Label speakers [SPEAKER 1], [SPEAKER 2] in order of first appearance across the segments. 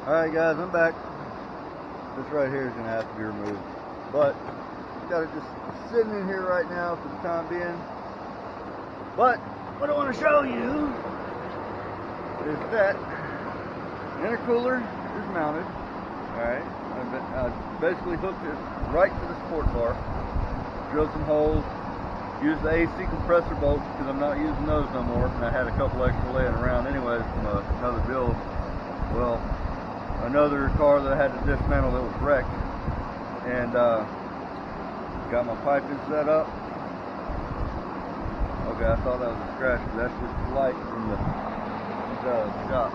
[SPEAKER 1] Alright guys, I'm back. This right here is going to have to be removed. But, got it just sitting in here right now for the time being. But, what I want to show you is that the intercooler is mounted. Alright, I basically hooked it right to the sport bar. Drilled some holes. Used the AC compressor bolts because I'm not using those no more. And I had a couple extra laying around anyways from another build. Well, another car that I had to dismantle that was wrecked, and got my piping set up. Okay, I thought that was a scratch, but that's just the light from the shop.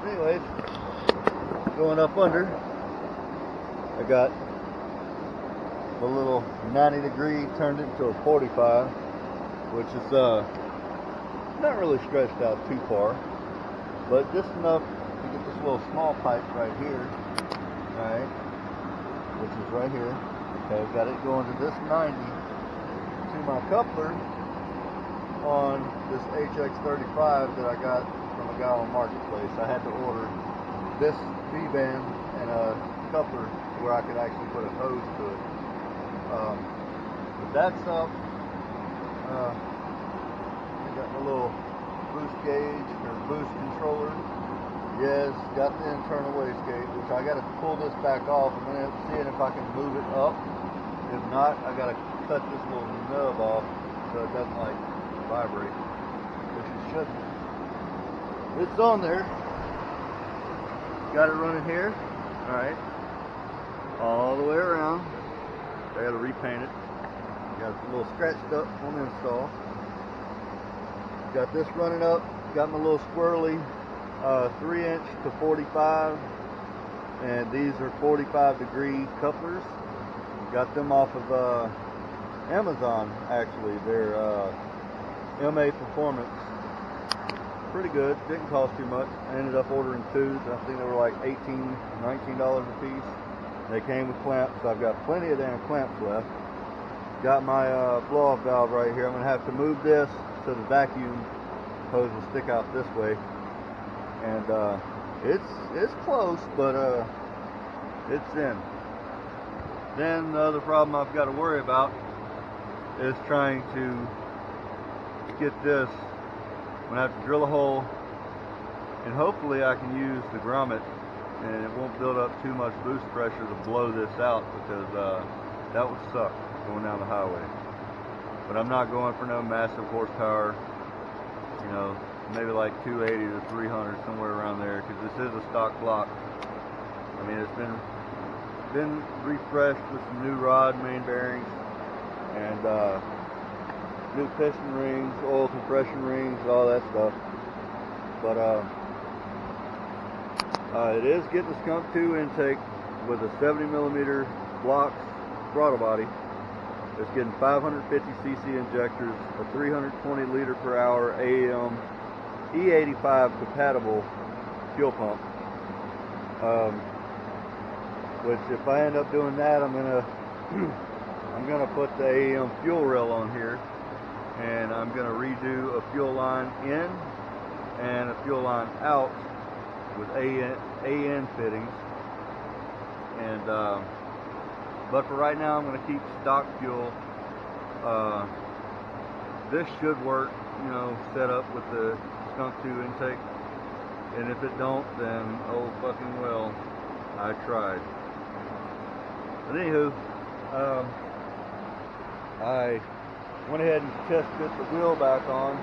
[SPEAKER 1] Anyways, going up under, I got a little 90 degree turned it to a 45, which is not really stretched out too far, but just enough to get this little small pipe right here, alright, which is right here. Okay, I've got it going to this 90 to my coupler on this HX35 that I got from a guy on Marketplace. I had to order this V-band and a coupler where I could actually put a hose to it. But that's up. I got my little boost gauge or boost controller. Yes, got the internal wastegate, which I got to pull this back off. I'm going to see if I can move it up. If not, I got to cut this little nub off so it doesn't like vibrate, which it shouldn't. It's on there. Got it running here. All right, all the way around. I got to repaint it. Got it a little scratched up on the install. Got this running up. Got my little squirrely 3-inch to 45, and these are 45 degree couplers. Got them off of Amazon actually. They're MA Performance. Pretty good. Didn't cost too much. I ended up ordering two. I think they were like $18, $19 a piece. They came with clamps, so I've got plenty of damn clamps left. Got my blow-off valve right here. I'm going to have to move this so the vacuum hose will stick out this way. And it's close, but it's in. Then the other problem I've got to worry about is trying to get this. I'm going to have to drill a hole, and hopefully I can use the grommet and it won't build up too much boost pressure to blow this out, because that would suck going down the highway. But I'm not going for no massive horsepower, you know, maybe like 280 to 300, somewhere around there, because this is a stock block. I mean, it's been refreshed with some new rod main bearings and new piston rings, oil compression rings, all that stuff. But it is getting the Skunk 2 intake with a 70mm block throttle body. It's getting 550cc injectors, a 320 liter per hour AEM E85 compatible fuel pump. Which, if I end up doing that, I'm gonna put the AEM fuel rail on here, and I'm gonna redo a fuel line in and a fuel line out with AN fittings. And but for right now, I'm going to keep stock fuel. This should work, you know, set up with the Skunk 2 intake. And if it don't, then oh fucking well, I tried. But anywho, I went ahead and test fit the wheel back on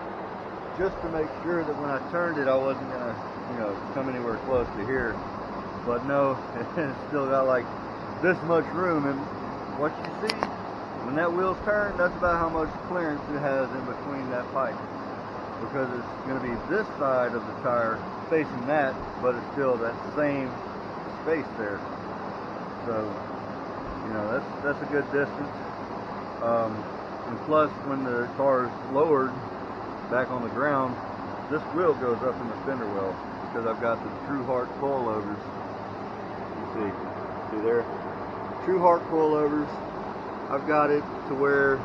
[SPEAKER 1] just to make sure that when I turned it, I wasn't going to, you know, come anywhere close to here. But no, it's still got like this much room, and what you see when that wheel's turned, that's about how much clearance it has in between that pipe, because it's going to be this side of the tire facing that, but it's still that same space there. So, you know, that's a good distance. And plus, when the car is lowered back on the ground, this wheel goes up in the fender well, because I've got the True Heart coilovers. You see there? True Heart coilovers. I've got it to where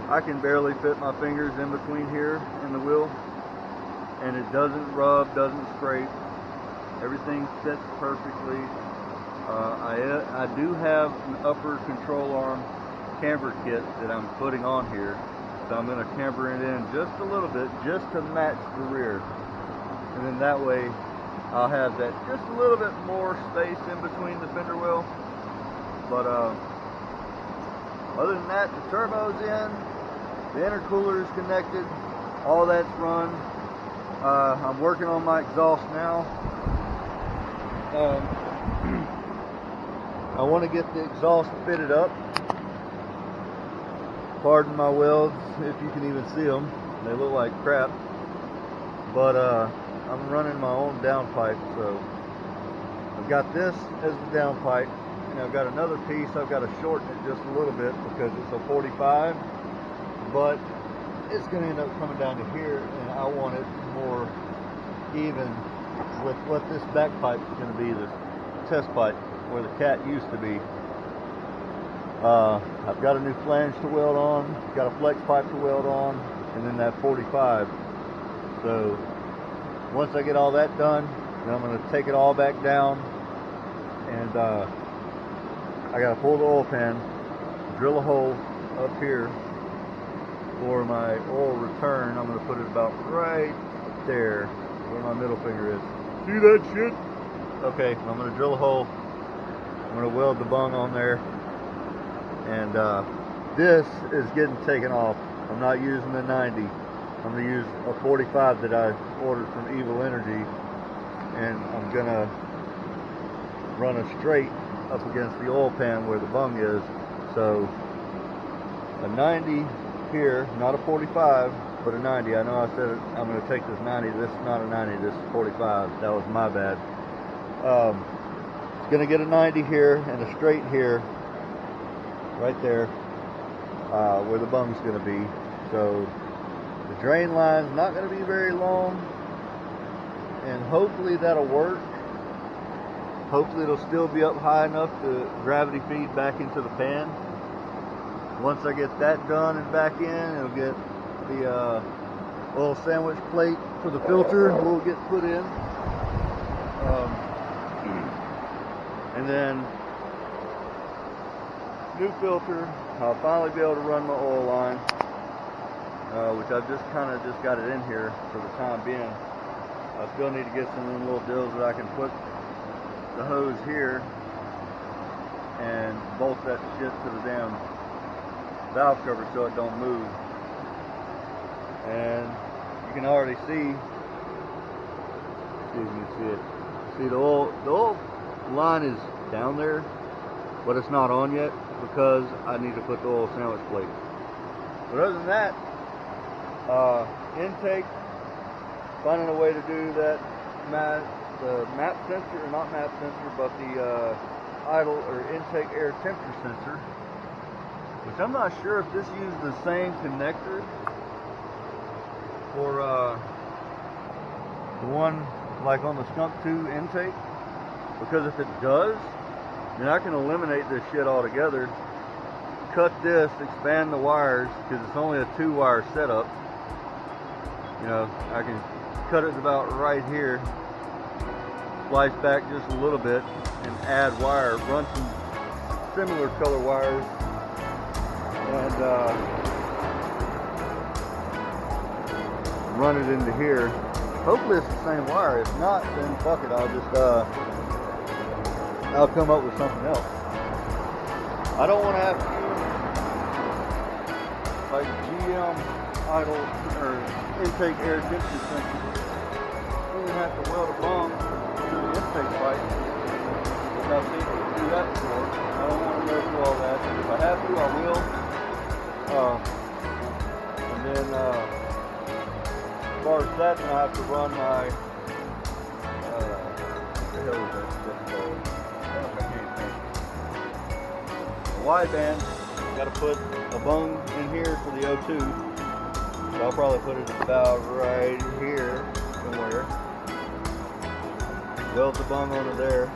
[SPEAKER 1] I can barely fit my fingers in between here and the wheel, and it doesn't rub, doesn't scrape. Everything sits perfectly. I do have an upper control arm camber kit that I'm putting on here. So I'm going to camber it in just a little bit, just to match the rear. And then that way I'll have that just a little bit more space in between the fender well. But other than that, the turbo's in, the intercooler is connected, all that's run. I'm working on my exhaust now. I want to get the exhaust fitted up. Pardon my welds, if you can even see them. They look like crap. But I'm running my own downpipe, so I've got this as the downpipe, and I've got another piece. I've got to shorten it just a little bit because it's a 45, but it's going to end up coming down to here, and I want it more even with what this back pipe is going to be, this test pipe where the cat used to be. I've got a new flange to weld on, got a flex pipe to weld on, and then that 45. So once I get all that done, then I'm going to take it all back down, and I got to pull the oil pan, drill a hole up here for my oil return. I'm going to put it about right there where my middle finger is. See that shit? Okay, I'm going to drill a hole. I'm going to weld the bung on there. And this is getting taken off. I'm not using the 90. I'm going to use a 45 that I ordered from Evil Energy. And I'm going to run a straight up against the oil pan where the bung is. So a 90 here, not a 45, but a 90. I know I said I'm going to take this 90. This is not a 90, this is 45. That was my bad. It's going to get a 90 here and a straight here, right there, where the bung's going to be. So the drain line's not going to be very long, and hopefully that'll work. Hopefully it'll still be up high enough to gravity feed back into the pan. Once I get that done and back in, it'll get the oil sandwich plate for the filter will get put in. And then new filter, I'll finally be able to run my oil line, which I've just got it in here for the time being. I still need to get some of them little deals that I can put the hose here and bolt that shit to the damn valve cover so it don't move. And you can already see, see if you can see it. See the oil line is down there, but it's not on yet because I need to put the oil sandwich plate. But other than that, intake, finding a way to do that the map sensor, or not map sensor, but the idle or intake air temperature sensor, which I'm not sure if this uses the same connector for the one like on the Skunk 2 intake, because if it does, then I can eliminate this shit altogether, cut this, expand the wires, because it's only a 2-wire setup. You know, I can cut it about right here, splice back just a little bit, and add wire, run some similar color wires, and run it into here. Hopefully it's the same wire. If not, then fuck it, I'll just I'll come up with something else. I don't want to have to use like GM idle or intake air temperature sensor. You have to weld a bung to the intake pipe, which I've seen people do that before. I don't want to go through all that. If I have to, I will. And then as far as that, then I have to run my what the hell is that stuff called? I can't think. Wideband, got to put a bung in here for the O2. So I'll probably put it about right here somewhere. Weld the bung onto there,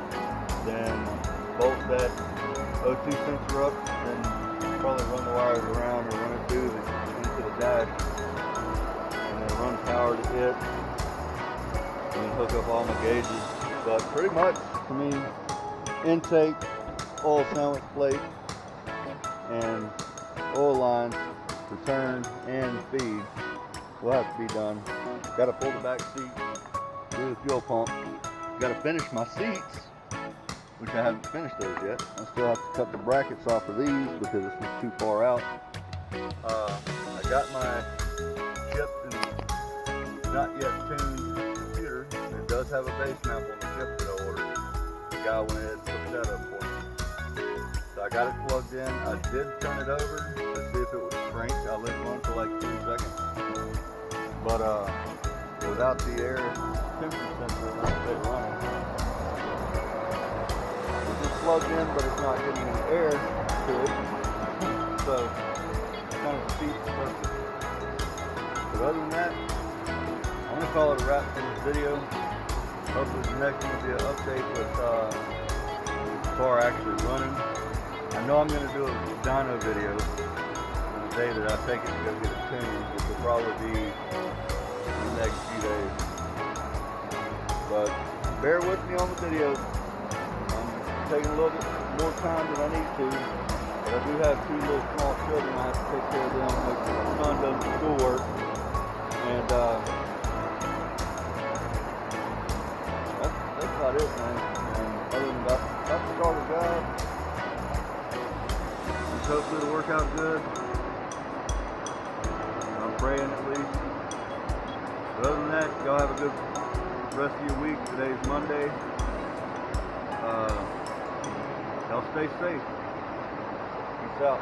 [SPEAKER 1] then bolt that O2 sensor up, and probably run the wires around or run it through into the dash, and then run power to it, and then hook up all my gauges. But pretty much, I mean, intake, oil sandwich plate, and oil lines, return, and feed will have to be done. Got to pull the back seat, do the fuel pump. Got to finish my seats, which I haven't finished those yet. I still have to cut the brackets off of these because this was too far out. I got my chipped and not yet tuned computer. It does have a base map on the chip that I ordered. The guy went ahead and hooked that up for me. So I got it plugged in. I did turn it over to see if it would crank. I let it run for like 3 seconds. But without the air temperature sensor, it won't stay running. It's plugged in, but it's not getting any air to it. So it kind of defeats the purpose. But other than that, I'm going to call it a wrap for this video. Hopefully the next one will be an update with the car actually running. I know I'm going to do a dyno video on the day that I take it to go get it tuned, which will probably be in the next few days. But bear with me on the videos. I'm taking a little bit more time than I need to, but I do have 2 little small children. I have to take care of them, make sure my son does the schoolwork, and that's about it, man. And other than that, that's the start of the job. Just hopefully it'll work out good. I'm praying at least. But other than that, y'all have a good rest of your week. Today's Monday. Y'all stay safe. Peace out.